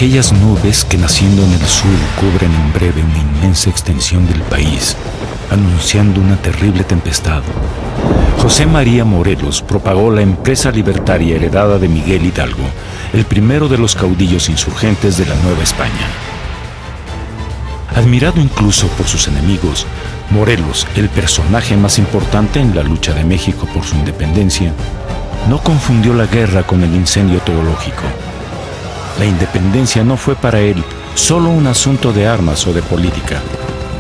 aquellas nubes que naciendo en el sur cubren en breve una inmensa extensión del país, anunciando una terrible tempestad. José María Morelos propagó la empresa libertaria heredada de Miguel Hidalgo, el primero de los caudillos insurgentes de la Nueva España. Admirado incluso por sus enemigos, Morelos, el personaje más importante en la lucha de México por su independencia, no confundió la guerra con el incendio teológico. La independencia no fue para él solo un asunto de armas o de política,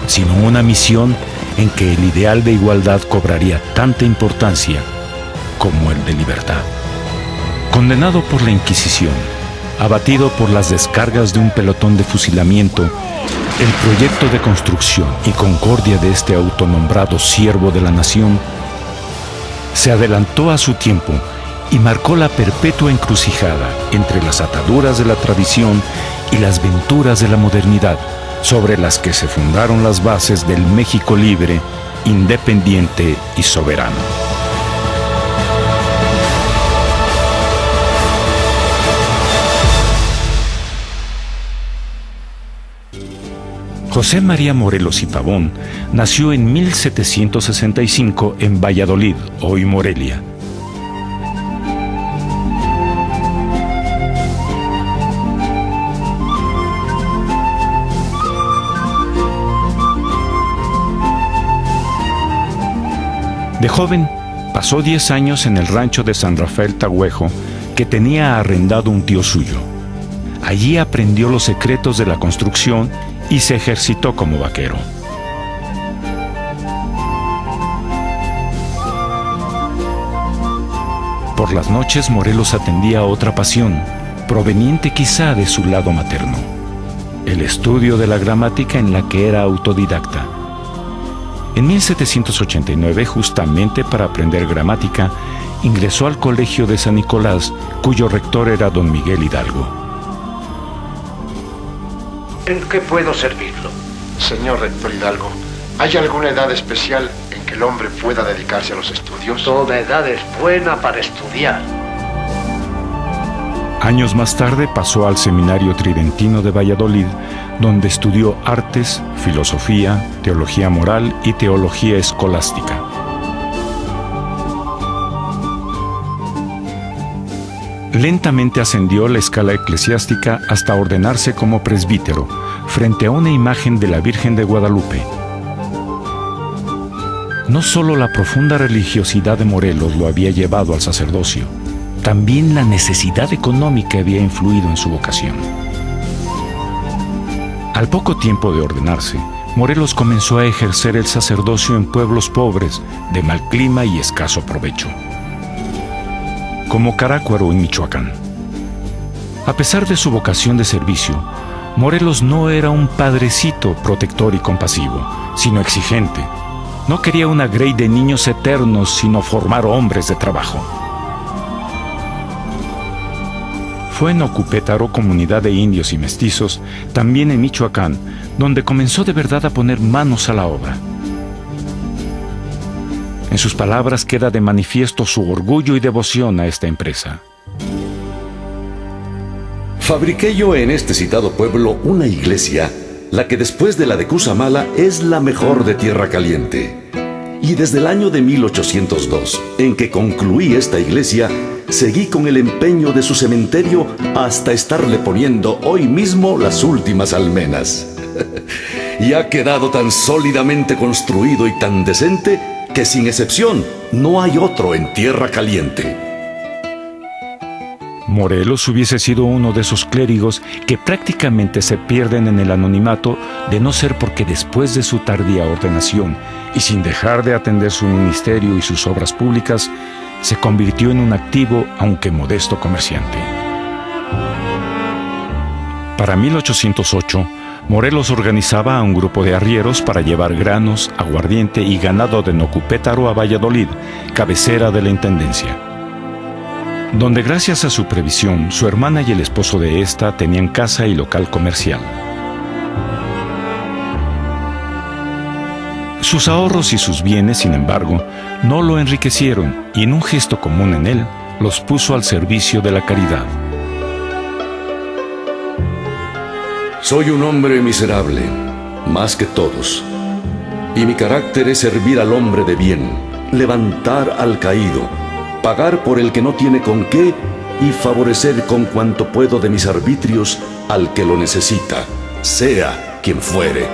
sino una misión en que el ideal de igualdad cobraría tanta importancia como el de libertad. Condenado por la Inquisición, abatido por las descargas de un pelotón de fusilamiento, el proyecto de construcción y concordia de este autonombrado siervo de la nación se adelantó a su tiempo y marcó la perpetua encrucijada entre las ataduras de la tradición y las venturas de la modernidad, sobre las que se fundaron las bases del México libre, independiente y soberano. José María Morelos y Pavón nació en 1765 en Valladolid, hoy Morelia. De joven, pasó 10 años en el rancho de San Rafael Tagüejo, que tenía arrendado un tío suyo. Allí aprendió los secretos de la construcción y se ejercitó como vaquero. Por las noches, Morelos atendía a otra pasión, proveniente quizá de su lado materno: el estudio de la gramática, en la que era autodidacta. En 1789, justamente para aprender gramática, ingresó al Colegio de San Nicolás, cuyo rector era don Miguel Hidalgo. ¿En qué puedo servirlo? Señor rector Hidalgo, ¿hay alguna edad especial en que el hombre pueda dedicarse a los estudios? Toda edad es buena para estudiar. Años más tarde pasó al Seminario Tridentino de Valladolid, donde estudió artes, filosofía, teología moral y teología escolástica. Lentamente ascendió la escala eclesiástica hasta ordenarse como presbítero, frente a una imagen de la Virgen de Guadalupe. No solo la profunda religiosidad de Morelos lo había llevado al sacerdocio, también la necesidad económica había influido en su vocación. Al poco tiempo de ordenarse, Morelos comenzó a ejercer el sacerdocio en pueblos pobres, de mal clima y escaso provecho, como Carácuaro en Michoacán. A pesar de su vocación de servicio, Morelos no era un padrecito protector y compasivo, sino exigente. No quería una grey de niños eternos, sino formar hombres de trabajo. Fue en Ocupétaro, comunidad de indios y mestizos, también en Michoacán, donde comenzó de verdad a poner manos a la obra. En sus palabras queda de manifiesto su orgullo y devoción a esta empresa. Fabriqué yo en este citado pueblo una iglesia, la que después de la de Cusamala es la mejor de Tierra Caliente. Y desde el año de 1802, en que concluí esta iglesia, seguí con el empeño de su cementerio hasta estarle poniendo hoy mismo las últimas almenas. Y ha quedado tan sólidamente construido y tan decente que sin excepción no hay otro en Tierra Caliente. Morelos hubiese sido uno de esos clérigos que prácticamente se pierden en el anonimato, de no ser porque después de su tardía ordenación y sin dejar de atender su ministerio y sus obras públicas, se convirtió en un activo, aunque modesto, comerciante. Para 1808, Morelos organizaba a un grupo de arrieros para llevar granos, aguardiente y ganado de Nocupétaro a Valladolid, cabecera de la intendencia, donde gracias a su previsión, su hermana y el esposo de ésta tenían casa y local comercial. Sus ahorros y sus bienes, sin embargo, no lo enriquecieron y en un gesto común en él, los puso al servicio de la caridad. Soy un hombre miserable, más que todos. Y mi carácter es servir al hombre de bien, levantar al caído, pagar por el que no tiene con qué y favorecer con cuanto puedo de mis arbitrios al que lo necesita, sea quien fuere.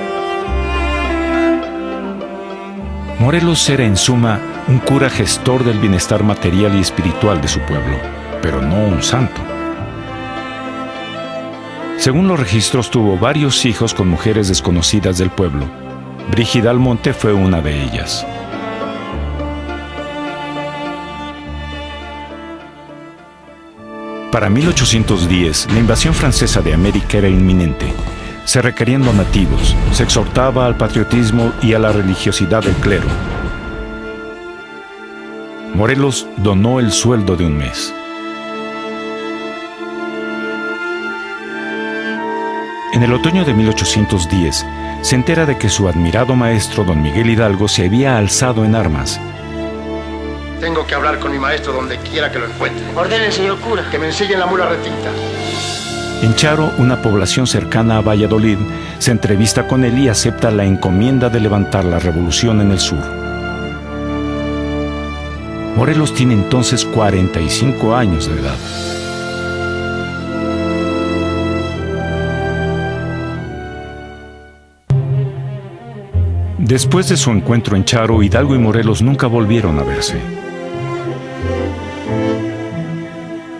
Morelos era en suma un cura gestor del bienestar material y espiritual de su pueblo, pero no un santo. Según los registros, tuvo varios hijos con mujeres desconocidas del pueblo. Brígida Almonte fue una de ellas. Para 1810, la invasión francesa de América era inminente. Se requerían donativos, se exhortaba al patriotismo y a la religiosidad del clero. Morelos donó el sueldo de un mes. En el otoño de 1810, se entera de que su admirado maestro, don Miguel Hidalgo, se había alzado en armas. Tengo que hablar con mi maestro donde quiera que lo encuentre. Ordene, señor cura. Que me enseñe la mula retinta. En Charo, una población cercana a Valladolid, se entrevista con él y acepta la encomienda de levantar la revolución en el sur. Morelos tiene entonces 45 años de edad. Después de su encuentro en Charo, Hidalgo y Morelos nunca volvieron a verse.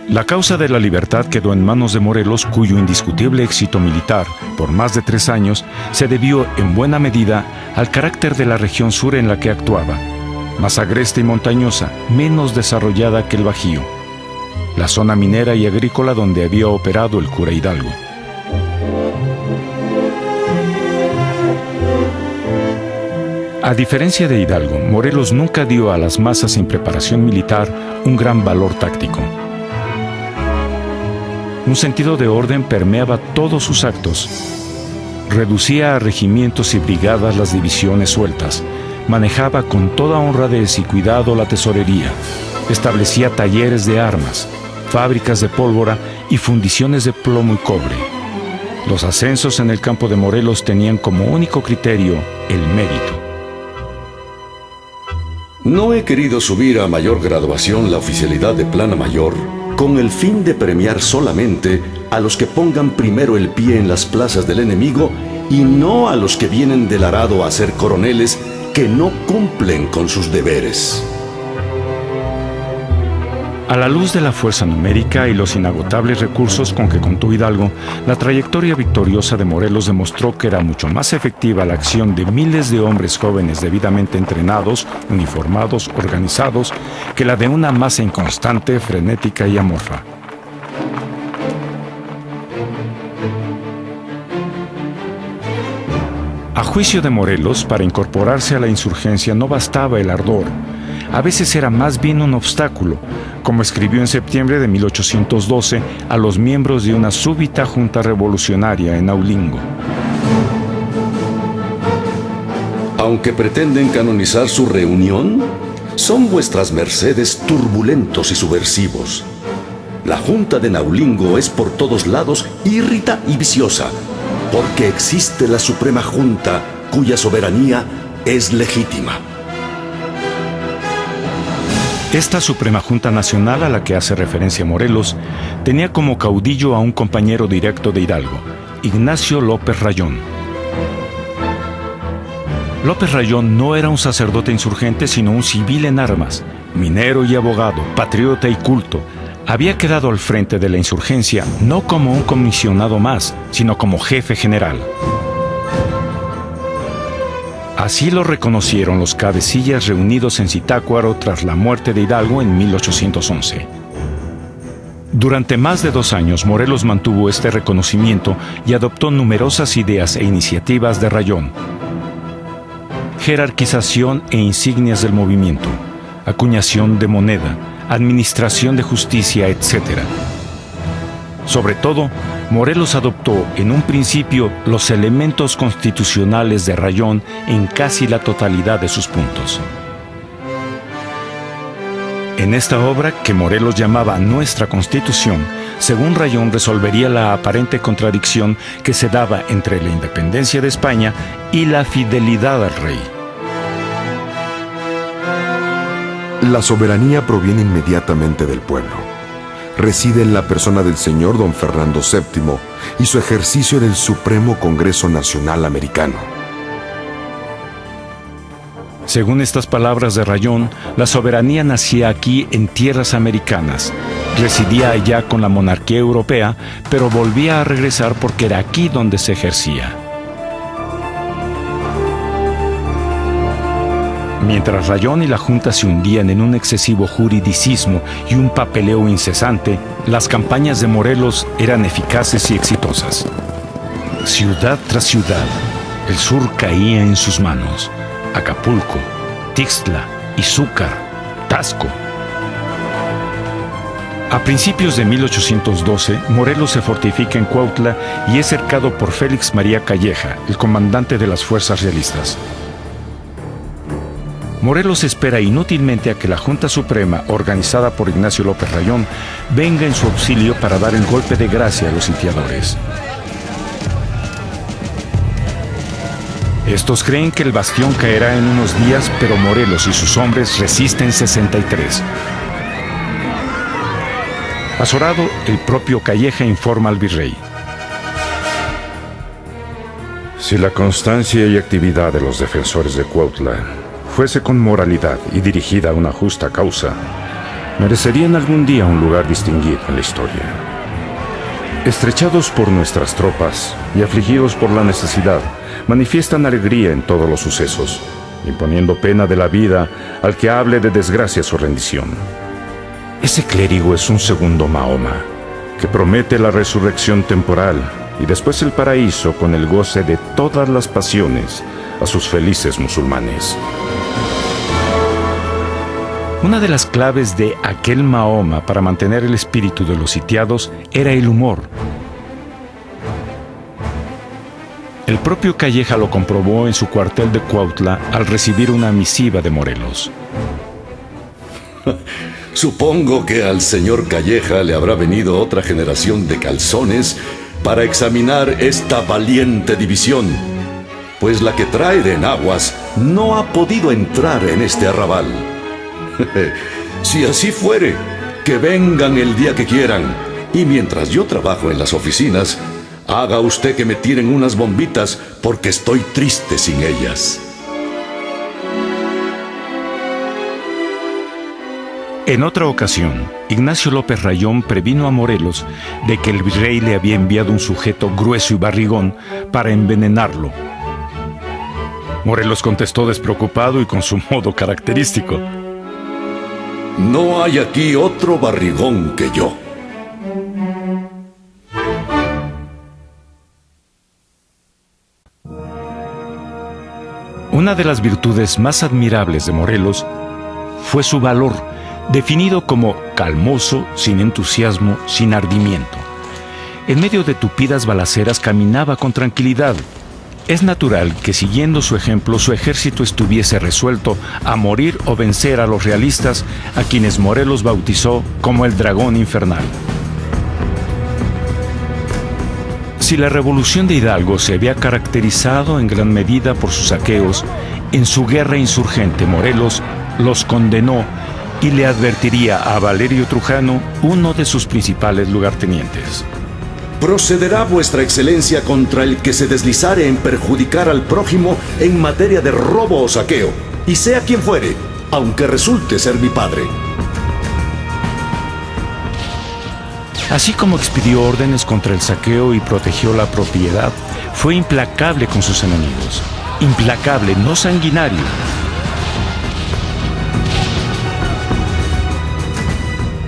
La causa de la libertad quedó en manos de Morelos, cuyo indiscutible éxito militar, por más de 3 años, se debió en buena medida al carácter de la región sur en la que actuaba, más agreste y montañosa, menos desarrollada que el Bajío, la zona minera y agrícola donde había operado el cura Hidalgo. A diferencia de Hidalgo, Morelos nunca dio a las masas sin preparación militar un gran valor táctico. Un sentido de orden permeaba todos sus actos. Reducía a regimientos y brigadas las divisiones sueltas. Manejaba con toda honradez y cuidado la tesorería. Establecía talleres de armas, fábricas de pólvora y fundiciones de plomo y cobre. Los ascensos en el campo de Morelos tenían como único criterio el mérito. No he querido subir a mayor graduación la oficialidad de plana mayor con el fin de premiar solamente a los que pongan primero el pie en las plazas del enemigo y no a los que vienen del arado a ser coroneles que no cumplen con sus deberes. A la luz de la fuerza numérica y los inagotables recursos con que contó Hidalgo, la trayectoria victoriosa de Morelos demostró que era mucho más efectiva la acción de miles de hombres jóvenes debidamente entrenados, uniformados, organizados, que la de una masa inconstante, frenética y amorfa. A juicio de Morelos, para incorporarse a la insurgencia no bastaba el ardor. A veces era más bien un obstáculo, como escribió en septiembre de 1812 a los miembros de una súbita junta revolucionaria en Aulingo. Aunque pretenden canonizar su reunión, son vuestras mercedes turbulentos y subversivos. La junta de Naulingo es por todos lados írrita y viciosa, porque existe la Suprema Junta cuya soberanía es legítima. Esta Suprema Junta Nacional a la que hace referencia Morelos tenía como caudillo a un compañero directo de Hidalgo, Ignacio López Rayón. López Rayón no era un sacerdote insurgente, sino un civil en armas, minero y abogado, patriota y culto. Había quedado al frente de la insurgencia no como un comisionado más, sino como jefe general. Así lo reconocieron los cabecillas reunidos en Zitácuaro tras la muerte de Hidalgo en 1811. Durante más de 2 años, Morelos mantuvo este reconocimiento y adoptó numerosas ideas e iniciativas de Rayón. Jerarquización e insignias del movimiento, acuñación de moneda, administración de justicia, etc. Sobre todo, Morelos adoptó en un principio los elementos constitucionales de Rayón en casi la totalidad de sus puntos. En esta obra, que Morelos llamaba Nuestra Constitución, según Rayón resolvería la aparente contradicción que se daba entre la independencia de España y la fidelidad al rey. La soberanía proviene inmediatamente del pueblo. Reside en la persona del señor don Fernando VII y su ejercicio en el Supremo Congreso Nacional Americano. Según estas palabras de Rayón, la soberanía nacía aquí en tierras americanas, residía allá con la monarquía europea, pero volvía a regresar porque era aquí donde se ejercía. Mientras Rayón y la Junta se hundían en un excesivo juridicismo y un papeleo incesante, las campañas de Morelos eran eficaces y exitosas. Ciudad tras ciudad, el sur caía en sus manos. Acapulco, Tixtla, Izúcar, Tasco. A principios de 1812, Morelos se fortifica en Cuautla y es cercado por Félix María Calleja, el comandante de las fuerzas realistas. Morelos espera inútilmente a que la Junta Suprema, organizada por Ignacio López Rayón, venga en su auxilio para dar el golpe de gracia a los sitiadores. Estos creen que el bastión caerá en unos días, pero Morelos y sus hombres resisten 63. Azorado, el propio Calleja informa al virrey. Si la constancia y actividad de los defensores de Cuautla fuese con moralidad y dirigida a una justa causa, merecerían algún día un lugar distinguido en la historia. Estrechados por nuestras tropas y afligidos por la necesidad, manifiestan alegría en todos los sucesos, imponiendo pena de la vida al que hable de desgracias o rendición. Ese clérigo es un segundo Mahoma, que promete la resurrección temporal y después el paraíso con el goce de todas las pasiones a sus felices musulmanes. Una de las claves de aquel Mahoma para mantener el espíritu de los sitiados era el humor. El propio Calleja lo comprobó en su cuartel de Cuautla al recibir una misiva de Morelos. Supongo que al señor Calleja le habrá venido otra generación de calzones para examinar esta valiente división, pues la que trae de enaguas no ha podido entrar en este arrabal. Si así fuere, que vengan el día que quieran, y mientras yo trabajo en las oficinas, haga usted que me tiren unas bombitas porque estoy triste sin ellas. En otra ocasión, Ignacio López Rayón previno a Morelos de que el virrey le había enviado un sujeto grueso y barrigón para envenenarlo. Morelos contestó despreocupado y con su modo característico: No hay aquí otro barrigón que yo. Una de las virtudes más admirables de Morelos fue su valor, definido como calmoso, sin entusiasmo, sin ardimiento. En medio de tupidas balaceras caminaba con tranquilidad. Es natural que, siguiendo su ejemplo, su ejército estuviese resuelto a morir o vencer a los realistas, a quienes Morelos bautizó como el dragón infernal. Si la revolución de Hidalgo se había caracterizado en gran medida por sus saqueos, en su guerra insurgente Morelos los condenó y le advertiría a Valerio Trujano, uno de sus principales lugartenientes: Procederá vuestra excelencia contra el que se deslizare en perjudicar al prójimo en materia de robo o saqueo, y sea quien fuere, aunque resulte ser mi padre. Así como expidió órdenes contra el saqueo y protegió la propiedad, fue implacable con sus enemigos. Implacable, no sanguinario.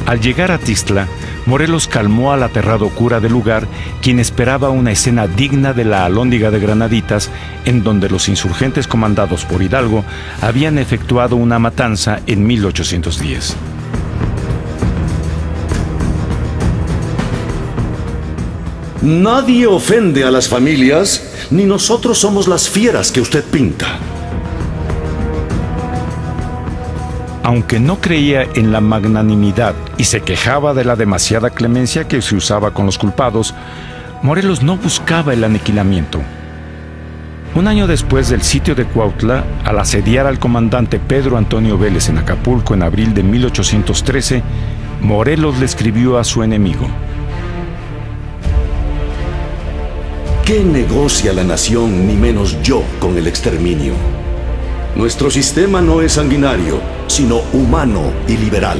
Al llegar a Tixtla, Morelos calmó al aterrado cura del lugar, quien esperaba una escena digna de la Alhóndiga de Granaditas, en donde los insurgentes comandados por Hidalgo habían efectuado una matanza en 1810. Nadie ofende a las familias, ni nosotros somos las fieras que usted pinta. Aunque no creía en la magnanimidad y se quejaba de la demasiada clemencia que se usaba con los culpados, Morelos no buscaba el aniquilamiento. Un año después del sitio de Cuautla, al asediar al comandante Pedro Antonio Vélez en Acapulco en abril de 1813, Morelos le escribió a su enemigo: ¿Qué negocia la nación, ni menos yo, con el exterminio? Nuestro sistema no es sanguinario, sino humano y liberal.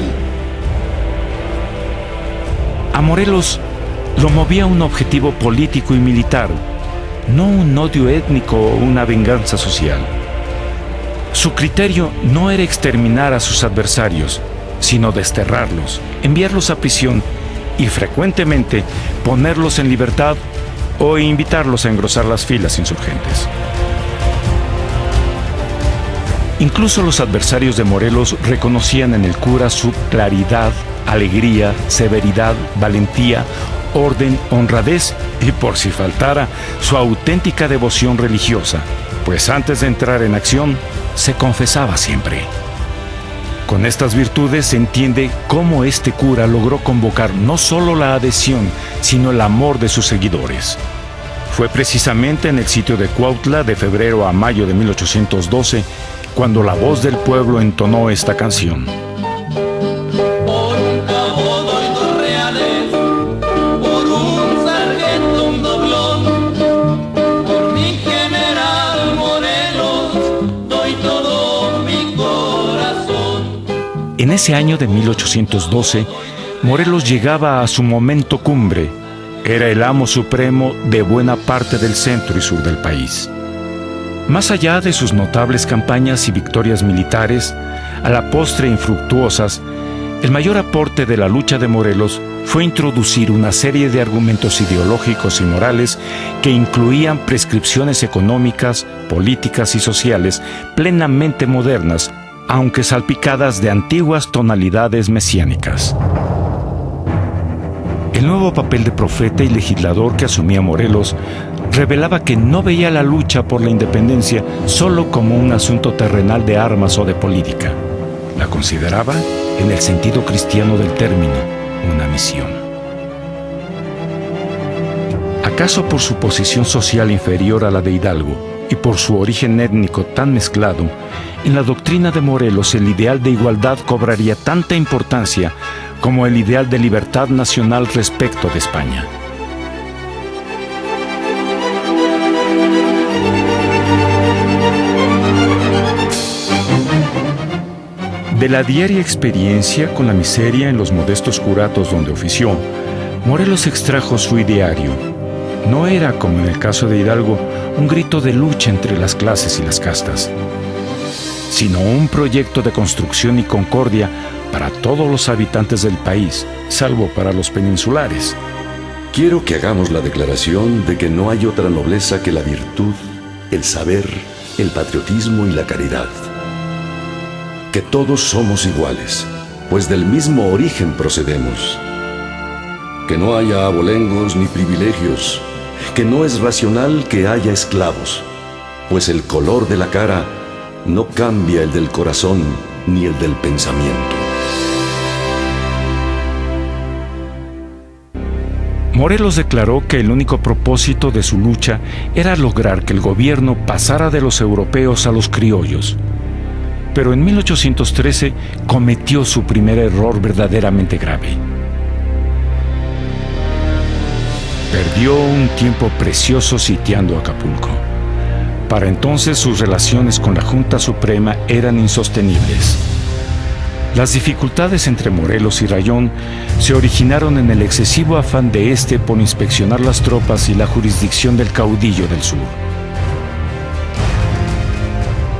A Morelos lo movía un objetivo político y militar, no un odio étnico o una venganza social. Su criterio no era exterminar a sus adversarios, sino desterrarlos, enviarlos a prisión y frecuentemente ponerlos en libertad o invitarlos a engrosar las filas insurgentes. Incluso los adversarios de Morelos reconocían en el cura su claridad, alegría, severidad, valentía, orden, honradez y, por si faltara, su auténtica devoción religiosa, pues antes de entrar en acción, se confesaba siempre. Con estas virtudes se entiende cómo este cura logró convocar no solo la adhesión, sino el amor de sus seguidores. Fue precisamente en el sitio de Cuautla, de febrero a mayo de 1812, cuando la voz del pueblo entonó esta canción. Por un cabo doy 2 reales, por un sargento un doblón, por mi general Morelos doy todo mi corazón. En ese año de 1812, Morelos llegaba a su momento cumbre. Era el amo supremo de buena parte del centro y sur del país. Más allá de sus notables campañas y victorias militares, a la postre infructuosas, el mayor aporte de la lucha de Morelos fue introducir una serie de argumentos ideológicos y morales que incluían prescripciones económicas, políticas y sociales plenamente modernas, aunque salpicadas de antiguas tonalidades mesiánicas. El nuevo papel de profeta y legislador que asumía Morelos revelaba que no veía la lucha por la independencia solo como un asunto terrenal de armas o de política. La consideraba, en el sentido cristiano del término, una misión. ¿Acaso por su posición social inferior a la de Hidalgo y por su origen étnico tan mezclado, en la doctrina de Morelos el ideal de igualdad cobraría tanta importancia como el ideal de libertad nacional respecto de España? De la diaria experiencia con la miseria en los modestos curatos donde ofició, Morelos extrajo su ideario. No era, como en el caso de Hidalgo, un grito de lucha entre las clases y las castas, sino un proyecto de construcción y concordia para todos los habitantes del país, salvo para los peninsulares. Quiero que hagamos la declaración de que no hay otra nobleza que la virtud, el saber, el patriotismo y la caridad. Que todos somos iguales, pues del mismo origen procedemos. Que no haya abolengos ni privilegios, que no es racional que haya esclavos, pues el color de la cara no cambia el del corazón ni el del pensamiento. Morelos declaró que el único propósito de su lucha era lograr que el gobierno pasara de los europeos a los criollos. Pero en 1813 cometió su primer error verdaderamente grave. Perdió un tiempo precioso sitiando Acapulco. Para entonces sus relaciones con la Junta Suprema eran insostenibles. Las dificultades entre Morelos y Rayón se originaron en el excesivo afán de éste por inspeccionar las tropas y la jurisdicción del caudillo del sur.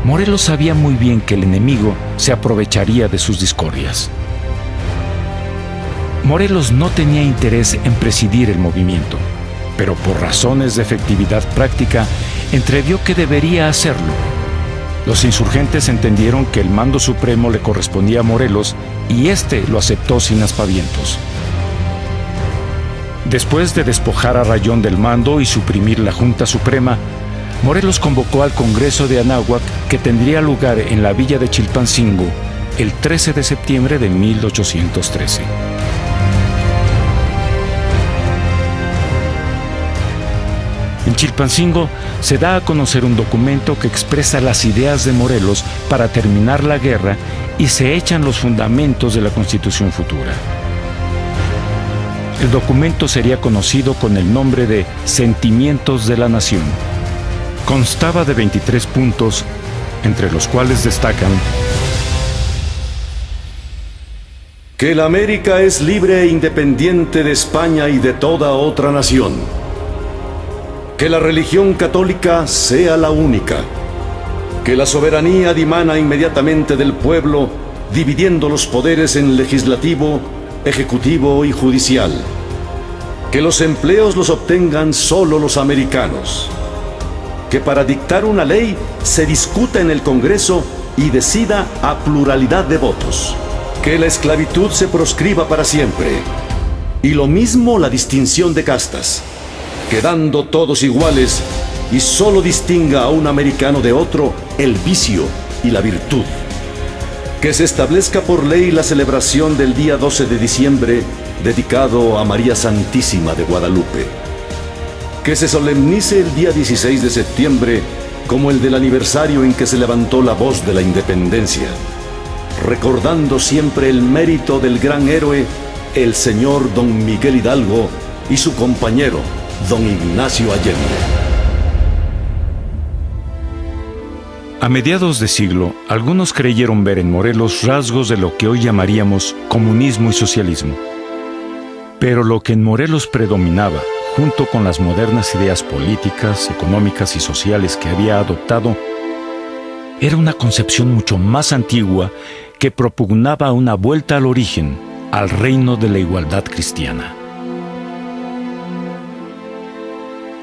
Morelos sabía muy bien que el enemigo se aprovecharía de sus discordias. Morelos no tenía interés en presidir el movimiento, pero por razones de efectividad práctica, entrevió que debería hacerlo. Los insurgentes entendieron que el mando supremo le correspondía a Morelos y éste lo aceptó sin aspavientos. Después de despojar a Rayón del mando y suprimir la Junta Suprema, Morelos convocó al Congreso de Anáhuac, que tendría lugar en la villa de Chilpancingo, el 13 de septiembre de 1813. En Chilpancingo se da a conocer un documento que expresa las ideas de Morelos para terminar la guerra y se echan los fundamentos de la Constitución futura. El documento sería conocido con el nombre de Sentimientos de la Nación. Constaba de 23 puntos, entre los cuales destacan: que la América es libre e independiente de España y de toda otra nación. Que la religión católica sea la única. Que la soberanía dimana inmediatamente del pueblo, dividiendo los poderes en legislativo, ejecutivo y judicial. Que los empleos los obtengan solo los americanos. Que para dictar una ley se discuta en el Congreso y decida a pluralidad de votos. Que la esclavitud se proscriba para siempre. Y lo mismo la distinción de castas, quedando todos iguales y solo distinga a un americano de otro el vicio y la virtud. Que se establezca por ley la celebración del día 12 de diciembre dedicado a María Santísima de Guadalupe. Que se solemnice el día 16 de septiembre como el del aniversario en que se levantó la voz de la independencia, recordando siempre el mérito del gran héroe, el señor don Miguel Hidalgo, y su compañero, don Ignacio Allende. A mediados de siglo, algunos creyeron ver en Morelos rasgos de lo que hoy llamaríamos comunismo y socialismo. Pero lo que en Morelos predominaba, junto con las modernas ideas políticas, económicas y sociales que había adoptado, era una concepción mucho más antigua que propugnaba una vuelta al origen, al reino de la igualdad cristiana.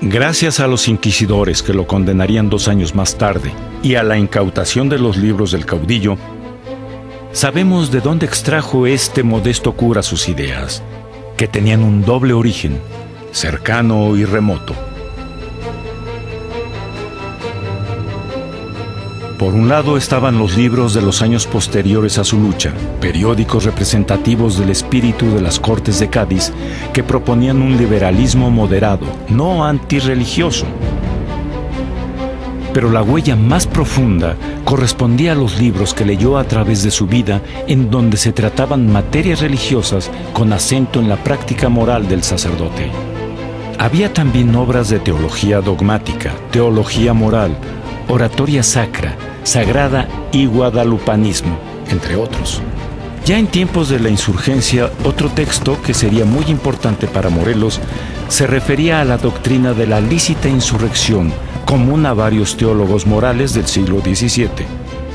Gracias a los inquisidores que lo condenarían 2 años más tarde y a la incautación de los libros del caudillo, sabemos de dónde extrajo este modesto cura sus ideas, que tenían un doble origen, cercano y remoto. Por un lado estaban los libros de los años posteriores a su lucha, periódicos representativos del espíritu de las Cortes de Cádiz, que proponían un liberalismo moderado, no antirreligioso. Pero la huella más profunda correspondía a los libros que leyó a través de su vida, en donde se trataban materias religiosas con acento en la práctica moral del sacerdote. Había también obras de teología dogmática, teología moral, oratoria sacra, sagrada y guadalupanismo, entre otros. Ya en tiempos de la insurgencia, otro texto que sería muy importante para Morelos se refería a la doctrina de la lícita insurrección, común a varios teólogos morales del siglo XVII,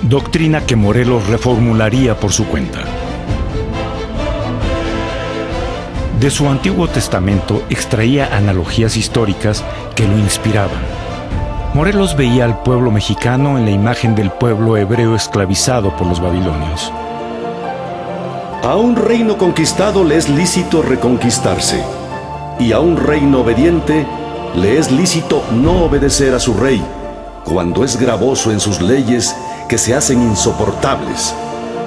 doctrina que Morelos reformularía por su cuenta. De su Antiguo Testamento extraía analogías históricas que lo inspiraban. Morelos veía al pueblo mexicano en la imagen del pueblo hebreo esclavizado por los babilonios. A un reino conquistado le es lícito reconquistarse, y a un reino obediente le es lícito no obedecer a su rey, cuando es gravoso en sus leyes que se hacen insoportables,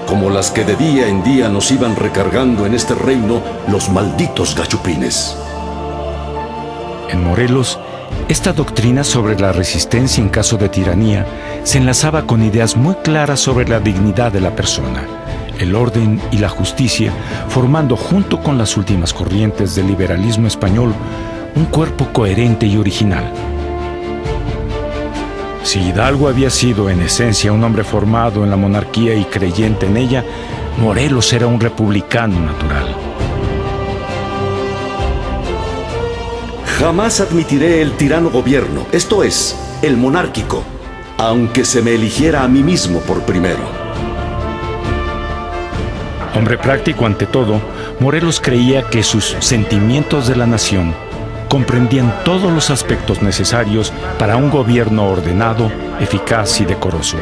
como las que de día en día nos iban recargando en este reino los malditos gachupines. En Morelos, esta doctrina sobre la resistencia en caso de tiranía se enlazaba con ideas muy claras sobre la dignidad de la persona, el orden y la justicia, formando junto con las últimas corrientes del liberalismo español un cuerpo coherente y original. Si Hidalgo había sido en esencia un hombre formado en la monarquía y creyente en ella, Morelos era un republicano natural. Jamás admitiré el tirano gobierno, esto es, el monárquico, aunque se me eligiera a mí mismo por primero. Hombre práctico ante todo, Morelos creía que sus sentimientos de la nación comprendían todos los aspectos necesarios para un gobierno ordenado, eficaz y decoroso.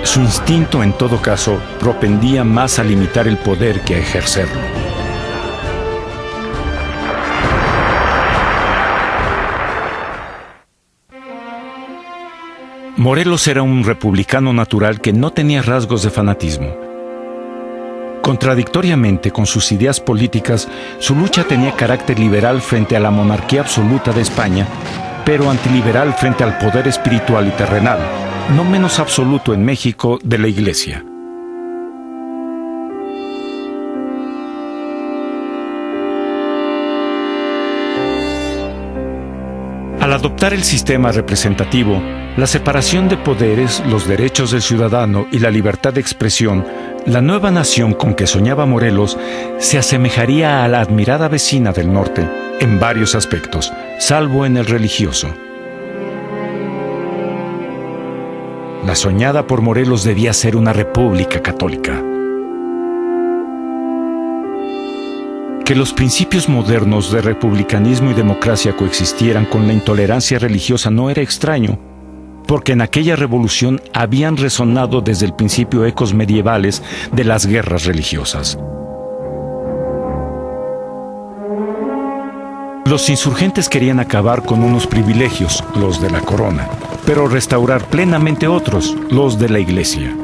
Su instinto, en todo caso, propendía más a limitar el poder que a ejercerlo. Morelos era un republicano natural que no tenía rasgos de fanatismo. Contradictoriamente con sus ideas políticas, su lucha tenía carácter liberal frente a la monarquía absoluta de España, pero antiliberal frente al poder espiritual y terrenal, no menos absoluto en México, de la Iglesia. Al adoptar el sistema representativo, la separación de poderes, los derechos del ciudadano y la libertad de expresión, la nueva nación con que soñaba Morelos se asemejaría a la admirada vecina del norte en varios aspectos, salvo en el religioso. La soñada por Morelos debía ser una república católica. Que los principios modernos de republicanismo y democracia coexistieran con la intolerancia religiosa no era extraño, porque en aquella revolución habían resonado desde el principio ecos medievales de las guerras religiosas. Los insurgentes querían acabar con unos privilegios, los de la corona, pero restaurar plenamente otros, los de la Iglesia.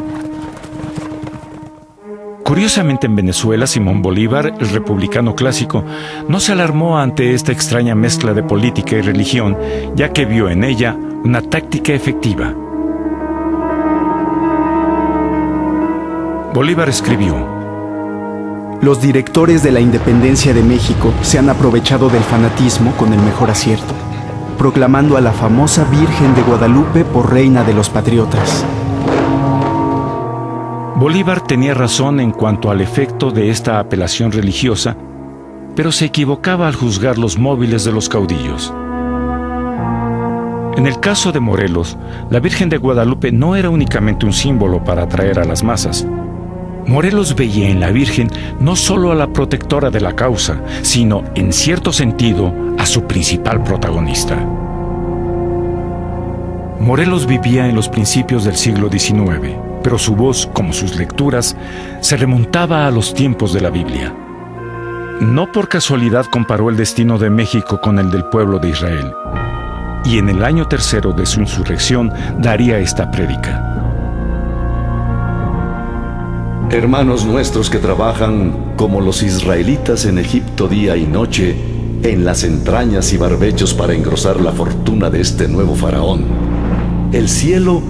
Curiosamente, en Venezuela, Simón Bolívar, el republicano clásico, no se alarmó ante esta extraña mezcla de política y religión, ya que vio en ella una táctica efectiva. Bolívar escribió: Los directores de la independencia de México se han aprovechado del fanatismo con el mejor acierto, proclamando a la famosa Virgen de Guadalupe por reina de los patriotas. Bolívar tenía razón en cuanto al efecto de esta apelación religiosa, pero se equivocaba al juzgar los móviles de los caudillos. En el caso de Morelos, la Virgen de Guadalupe no era únicamente un símbolo para atraer a las masas. Morelos veía en la Virgen no solo a la protectora de la causa, sino, en cierto sentido, a su principal protagonista. Morelos vivía en los principios del siglo XIX, pero su voz, como sus lecturas, se remontaba a los tiempos de la Biblia. No por casualidad comparó el destino de México con el del pueblo de Israel, y en el año tercero de su insurrección daría esta prédica. Hermanos nuestros que trabajan como los israelitas en Egipto día y noche, en las entrañas y barbechos para engrosar la fortuna de este nuevo faraón, el cielo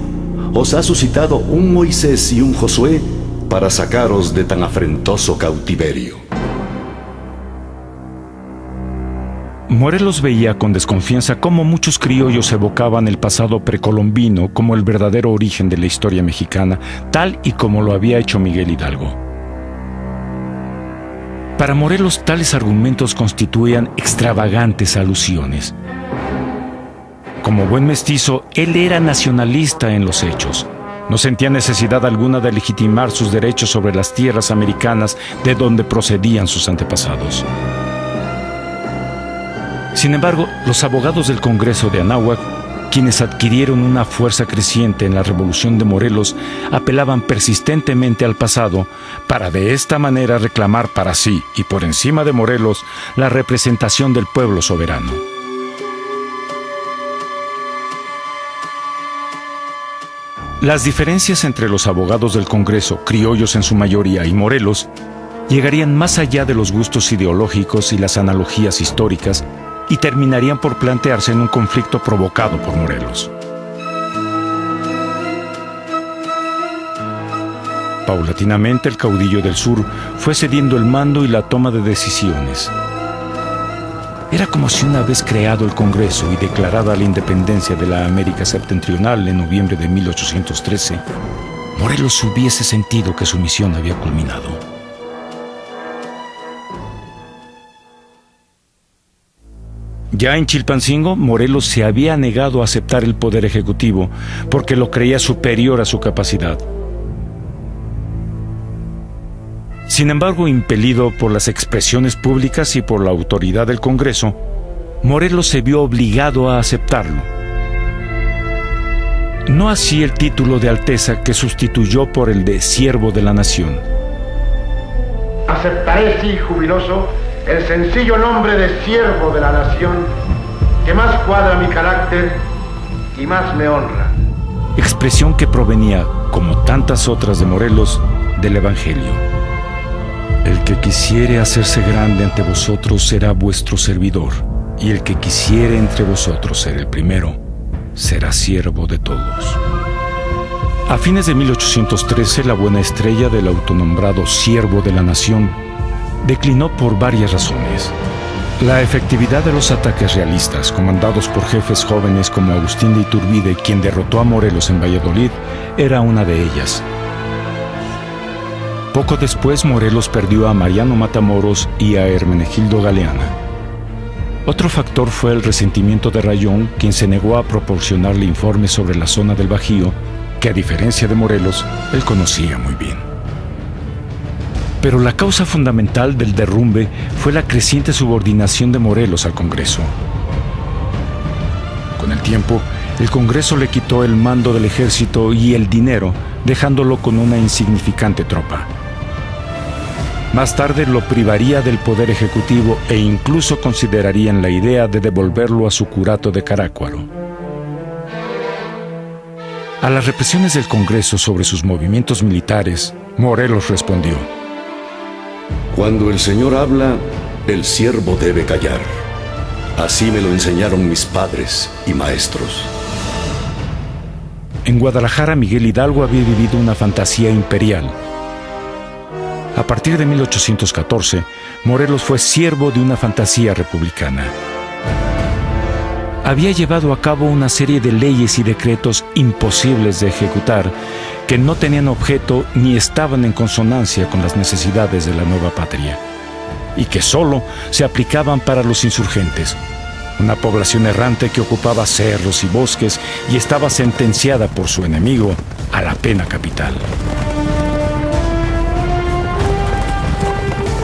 os ha suscitado un Moisés y un Josué para sacaros de tan afrentoso cautiverio. Morelos veía con desconfianza cómo muchos criollos evocaban el pasado precolombino como el verdadero origen de la historia mexicana, tal y como lo había hecho Miguel Hidalgo. Para Morelos, tales argumentos constituían extravagantes alusiones. Como buen mestizo, él era nacionalista en los hechos. No sentía necesidad alguna de legitimar sus derechos sobre las tierras americanas de donde procedían sus antepasados. Sin embargo, los abogados del Congreso de Anáhuac, quienes adquirieron una fuerza creciente en la Revolución de Morelos, apelaban persistentemente al pasado para de esta manera reclamar para sí y por encima de Morelos la representación del pueblo soberano. Las diferencias entre los abogados del Congreso, criollos en su mayoría, y Morelos, llegarían más allá de los gustos ideológicos y las analogías históricas y terminarían por plantearse en un conflicto provocado por Morelos. Paulatinamente, el caudillo del sur fue cediendo el mando y la toma de decisiones. Era como si una vez creado el Congreso y declarada la independencia de la América septentrional en noviembre de 1813, Morelos hubiese sentido que su misión había culminado. Ya en Chilpancingo, Morelos se había negado a aceptar el poder ejecutivo porque lo creía superior a su capacidad. Sin embargo, impelido por las expresiones públicas y por la autoridad del Congreso, Morelos se vio obligado a aceptarlo. No así el título de Alteza, que sustituyó por el de Siervo de la Nación. Aceptaré, sí, jubiloso, el sencillo nombre de Siervo de la Nación, que más cuadra mi carácter y más me honra. Expresión que provenía, como tantas otras de Morelos, del Evangelio. El que quisiere hacerse grande ante vosotros será vuestro servidor, y el que quisiere entre vosotros ser el primero, será siervo de todos. A fines de 1813, la buena estrella del autonombrado siervo de la nación declinó por varias razones. La efectividad de los ataques realistas, comandados por jefes jóvenes como Agustín de Iturbide, quien derrotó a Morelos en Valladolid, era una de ellas. Poco después, Morelos perdió a Mariano Matamoros y a Hermenegildo Galeana. Otro factor fue el resentimiento de Rayón, quien se negó a proporcionarle informes sobre la zona del Bajío, que a diferencia de Morelos, él conocía muy bien. Pero la causa fundamental del derrumbe fue la creciente subordinación de Morelos al Congreso. Con el tiempo, el Congreso le quitó el mando del ejército y el dinero, dejándolo con una insignificante tropa. Más tarde lo privaría del poder ejecutivo e incluso considerarían la idea de devolverlo a su curato de Carácuaro. A las represiones del Congreso sobre sus movimientos militares, Morelos respondió: Cuando el Señor habla, el siervo debe callar. Así me lo enseñaron mis padres y maestros. En Guadalajara, Miguel Hidalgo había vivido una fantasía imperial. A partir de 1814, Morelos fue siervo de una fantasía republicana. Había llevado a cabo una serie de leyes y decretos imposibles de ejecutar, que no tenían objeto ni estaban en consonancia con las necesidades de la nueva patria, y que solo se aplicaban para los insurgentes, una población errante que ocupaba cerros y bosques y estaba sentenciada por su enemigo a la pena capital.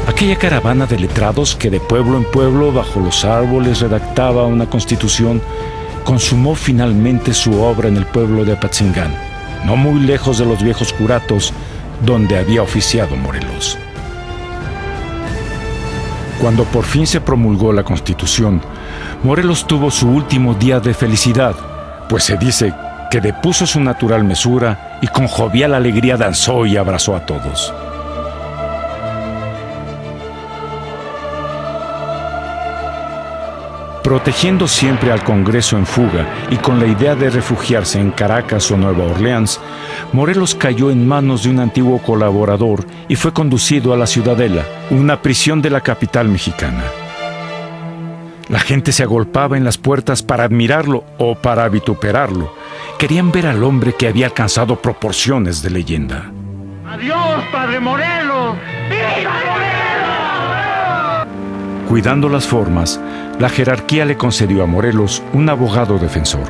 Aquella caravana de letrados que de pueblo en pueblo bajo los árboles redactaba una constitución, consumó finalmente su obra en el pueblo de Apatzingán, no muy lejos de los viejos curatos donde había oficiado Morelos. Cuando por fin se promulgó la Constitución, Morelos tuvo su último día de felicidad, pues se dice que depuso su natural mesura y con jovial alegría danzó y abrazó a todos. Protegiendo siempre al Congreso en fuga y con la idea de refugiarse en Caracas o Nueva Orleans, Morelos cayó en manos de un antiguo colaborador y fue conducido a la Ciudadela, una prisión de la capital mexicana. La gente se agolpaba en las puertas para admirarlo o para vituperarlo. Querían ver al hombre que había alcanzado proporciones de leyenda. ¡Adiós, padre Morelos! ¡Viva Morelos! Cuidando las formas, la jerarquía le concedió a Morelos un abogado defensor,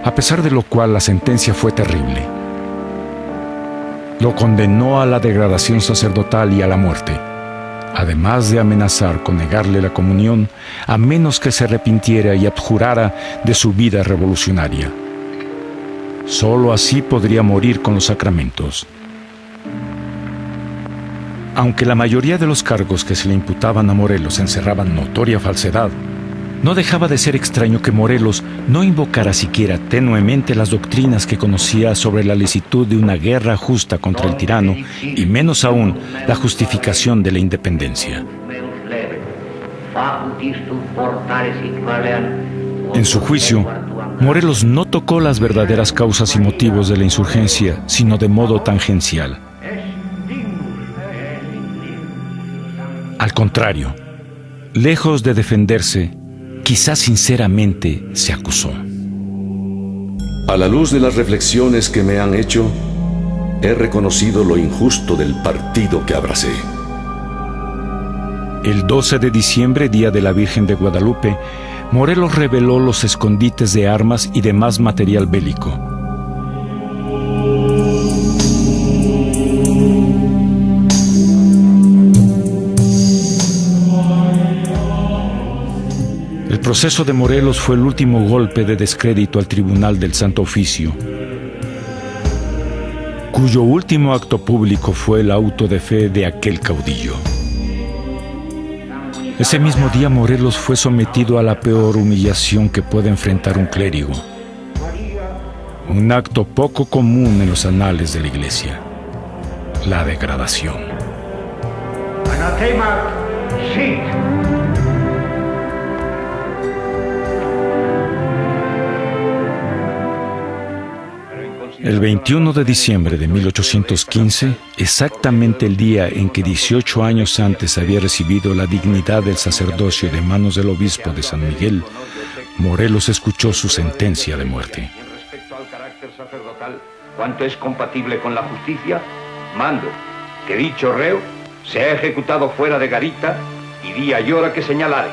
a pesar de lo cual la sentencia fue terrible. Lo condenó a la degradación sacerdotal y a la muerte, además de amenazar con negarle la comunión a menos que se arrepintiera y abjurara de su vida revolucionaria. Solo así podría morir con los sacramentos. Aunque la mayoría de los cargos que se le imputaban a Morelos encerraban notoria falsedad, no dejaba de ser extraño que Morelos no invocara siquiera tenuemente las doctrinas que conocía sobre la licitud de una guerra justa contra el tirano y menos aún la justificación de la independencia. En su juicio, Morelos no tocó las verdaderas causas y motivos de la insurgencia, sino de modo tangencial. Al contrario, lejos de defenderse, quizás sinceramente se acusó. A la luz de las reflexiones que me han hecho, he reconocido lo injusto del partido que abracé. El 12 de diciembre, día de la Virgen de Guadalupe, Morelos reveló los escondites de armas y demás material bélico. El proceso de Morelos fue el último golpe de descrédito al Tribunal del Santo Oficio, cuyo último acto público fue el auto de fe de aquel caudillo. Ese mismo día Morelos fue sometido a la peor humillación que puede enfrentar un clérigo, un acto poco común en los anales de la Iglesia: la degradación. Anatema Sit. El 21 de diciembre de 1815, exactamente el día en que 18 años antes había recibido la dignidad del sacerdocio de manos del obispo de San Miguel, Morelos escuchó su sentencia de muerte. Respecto al carácter sacerdotal, cuanto es compatible con la justicia, mando que dicho reo sea ejecutado fuera de garita y día y hora que señalare.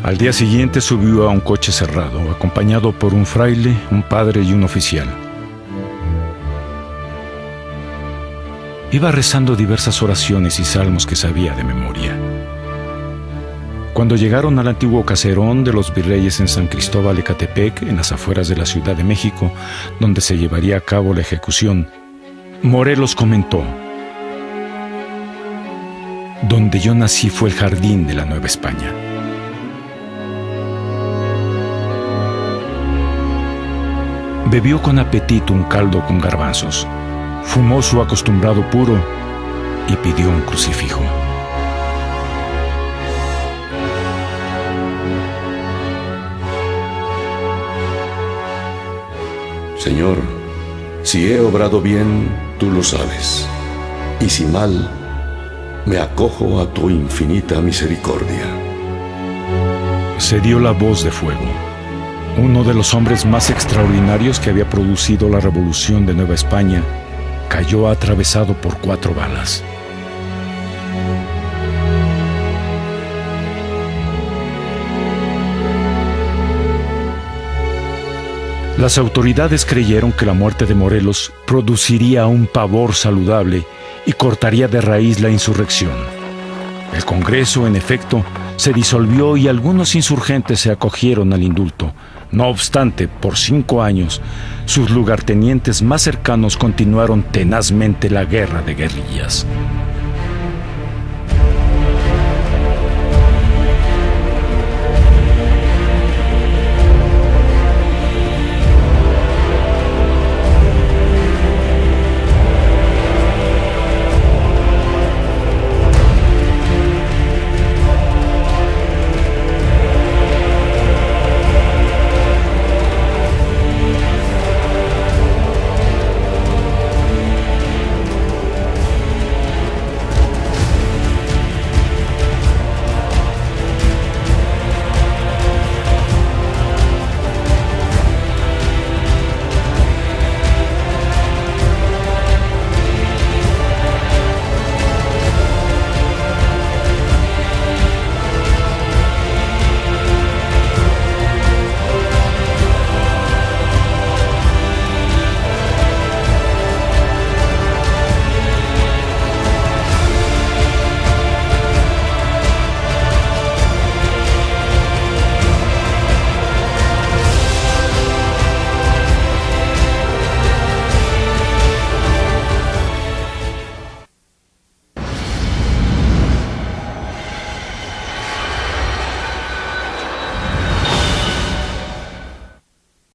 Al día siguiente subió a un coche cerrado, acompañado por un fraile, un padre y un oficial. Iba rezando diversas oraciones y salmos que sabía de memoria. Cuando llegaron al antiguo caserón de los virreyes en San Cristóbal Ecatepec, en las afueras de la Ciudad de México, donde se llevaría a cabo la ejecución, Morelos comentó: "Donde yo nací fue el jardín de la Nueva España". Bebió con apetito un caldo con garbanzos, fumó su acostumbrado puro y pidió un crucifijo. Señor, si he obrado bien, tú lo sabes, y si mal, me acojo a tu infinita misericordia. Se dio la voz de fuego. Uno de los hombres más extraordinarios que había producido la revolución de Nueva España cayó atravesado por 4 balas. Las autoridades creyeron que la muerte de Morelos produciría un pavor saludable y cortaría de raíz la insurrección. El Congreso, en efecto, se disolvió y algunos insurgentes se acogieron al indulto. No obstante, por 5 años, sus lugartenientes más cercanos continuaron tenazmente la guerra de guerrillas.